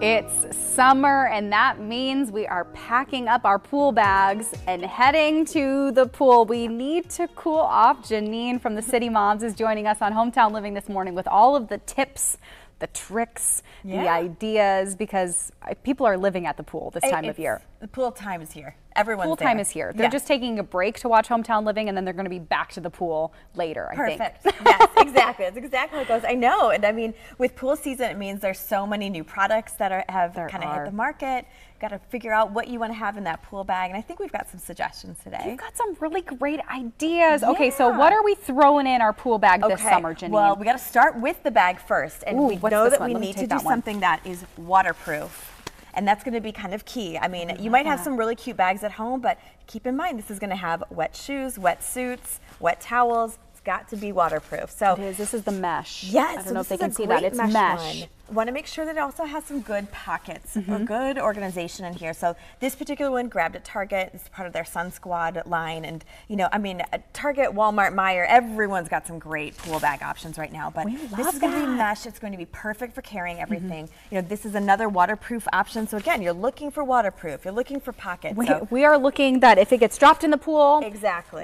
It's summer, and that means we are packing up our pool bags and heading to the pool. We need to cool off. Janine from the City Moms is joining us on Hometown Living this morning with all of the tips, the tricks, the ideas, because people are living at the pool this time of year. The pool time is here. Everyone's pool time is here. They're just taking a break to watch Hometown Living, and then they're going to be back to the pool later, I think. Yes, exactly. That's exactly how it goes. I know. And I mean, with pool season, it means there's so many new products that have kind of hit the market. Got to figure out what you want to have in that pool bag. And I think we've got some suggestions today. You've got some really great ideas. Yeah. Okay, so what are we throwing in our pool bag this summer, Janine? Well, we got to start with the bag first. And we know that we need to do something that is waterproof. And that's going to be kind of key. I mean, you might have some really cute bags at home, but keep in mind this is going to have wet shoes, wet suits, wet towels. It's got to be waterproof. So it is. This is the mesh. Yes. I don't know if they can see that. It's mesh. Want to make sure that it also has some good pockets or good organization in here. So this particular one grabbed at Target. It's part of their Sun Squad line. And, you know, I mean, Target, Walmart, Meijer, everyone's got some great pool bag options right now. But this is going to be mesh. It's going to be perfect for carrying everything. You know, this is another waterproof option. So again, you're looking for waterproof. You're looking for pockets. We are looking that if it gets dropped in the pool,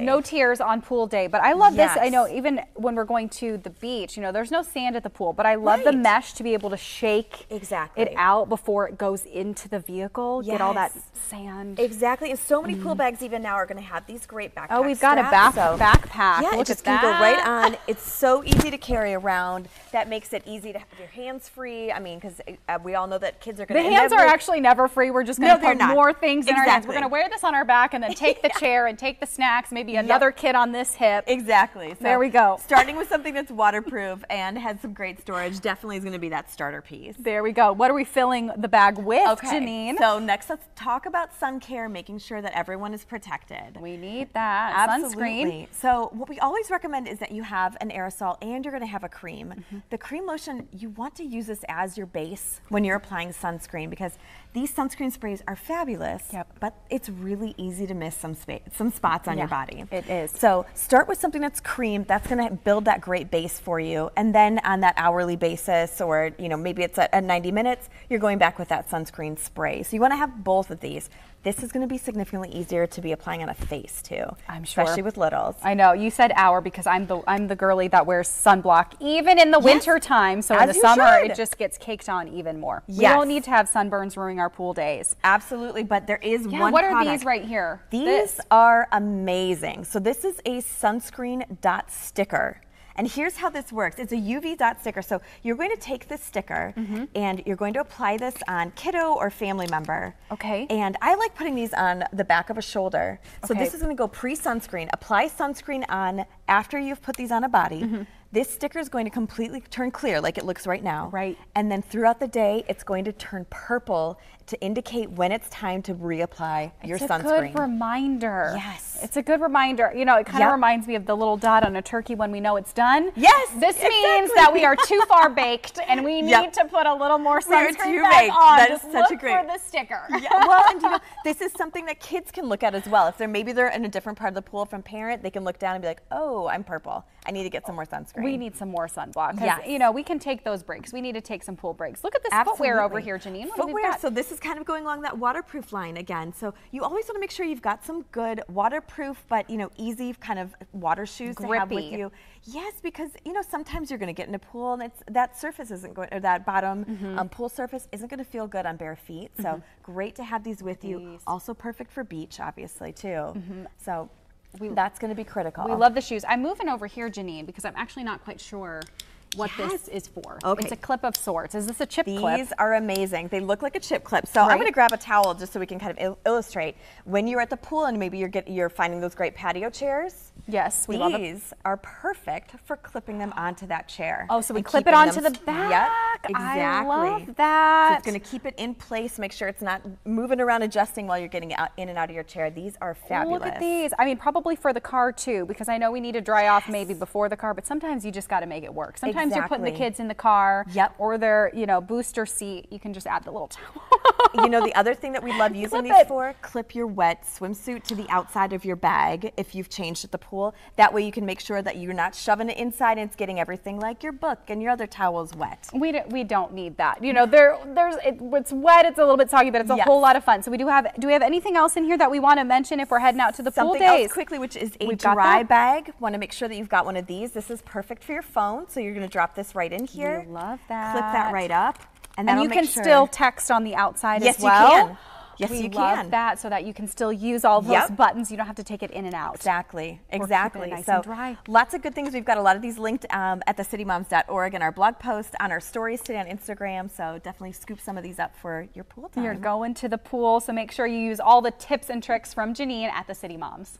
no tears on pool day. But I love this. I know even when we're going to the beach, you know, there's no sand at the pool, but I love the mesh to be able to shake it out before it goes into the vehicle. Get all that sand. Exactly. And so many pool bags even now are going to have these great backpacks. Oh, we've got a backpack. Yeah, it just can go right on. It's so easy to carry around. That makes it easy to have your hands free. I mean, because we all know that kids are going to. The hands are actually never free. We're just going to put more things in our hands. We're going to wear this on our back and then take the chair and take the snacks, maybe another kid on this hip. Exactly. So there we go. Starting with something that's waterproof and has some great storage definitely is going to be that starter piece. There we go. What are we filling the bag with, Janine? So next, let's talk about sun care, making sure that everyone is protected. We need that. Sunscreen. So what we always recommend is that you have an aerosol and you're going to have a cream. The cream lotion, you want to use this as your base when you're applying sunscreen because these sunscreen sprays are fabulous, but it's really easy to miss some spots on your body. It is. So start with something that's cream. That's going to build that great base for you. And then on that hourly basis, or you know, maybe it's at 90 minutes, you're going back with that sunscreen spray. So you want to have both of these. This is going to be significantly easier to be applying on a face too. I'm sure. Especially with littles. I know. You said hour because I'm the girly that wears sunblock even in the winter time. So in the summer it just gets caked on even more. We don't need to have sunburns ruining our pool days. Absolutely. But there is one what product. are these right here? These are amazing. So this is a sunscreen dot sticker. And here's how this works. It's a UV dot sticker. So you're going to take this sticker and you're going to apply this on kiddo or family member. Okay. And I like putting these on the back of a shoulder. So this is going to go pre-sunscreen. Apply sunscreen on after you've put these on a body. This sticker is going to completely turn clear like it looks right now. Right. And then throughout the day, it's going to turn purple to indicate when it's time to reapply your sunscreen. It's a good reminder. Yes. It's a good reminder. You know, it kind of reminds me of the little dot on a turkey when we know it's done. Yes. This means that we are too far baked and we need to put a little more sunscreen back on. That is such a great. Look for the sticker. Well, and you know, this is something that kids can look at as well. If maybe they're in a different part of the pool from parent, they can look down and be like, oh, I'm purple. I need to get some more sunscreen. We need some more sunblock. Yes. You know, we can take those breaks. We need to take some pool breaks. Look at this footwear over here, Janine. Footwear. So this is kind of going along that waterproof line again. So you always want to make sure you've got some good waterproof, but you know, easy kind of water shoes to have with you. Yes, because you know, sometimes you're going to get in a pool and that surface isn't going, or that bottom pool surface isn't going to feel good on bare feet. So great to have these with you. Also perfect for beach, obviously too. So that's going to be critical. We love the shoes. I'm moving over here, Janine, because I'm actually not quite sure what this is for. It's a clip of sorts. Is this a chip clip? These are amazing. They look like a chip clip. So I'm going to grab a towel just so we can kind of illustrate. When you're at the pool and maybe you're finding those great patio chairs. Yes, we love them. These are perfect for clipping them onto that chair. Oh, so we clip it onto the back. Yep, exactly. I love that. So it's going to keep it in place, make sure it's not moving around, adjusting while you're getting in and out of your chair. These are fabulous. Look at these. I mean, probably for the car too, because I know we need to dry off maybe before the car, but sometimes you just got to make it work. Sometimes you're putting the kids in the car or their, you know, booster seat. You can just add the little towel. you know, the other thing that we love using these for, clip your wet swimsuit to the outside of your bag if you've changed at the pool. That way you can make sure that you're not shoving it inside and it's getting everything like your book and your other towels wet. We don't need that. You know, it's wet, it's a little bit soggy, but it's a whole lot of fun. So do we have anything else in here that we want to mention if we're heading out to the pool days? Something else quickly, which is a dry bag. Want to make sure that you've got one of these. This is perfect for your phone, so you're going to drop this right in here. We love that. Clip that right up. And you can still text on the outside as well. Yes, you can. Yes, we you can. love that, so that you can still use all those buttons. You don't have to take it in and out. Exactly. Exactly. Nice so and dry. Lots of good things. We've got a lot of these linked at thecitymoms.org and our blog post on our stories today on Instagram. So definitely scoop some of these up for your pool time. You're going to the pool, so make sure you use all the tips and tricks from Janine at The City Moms.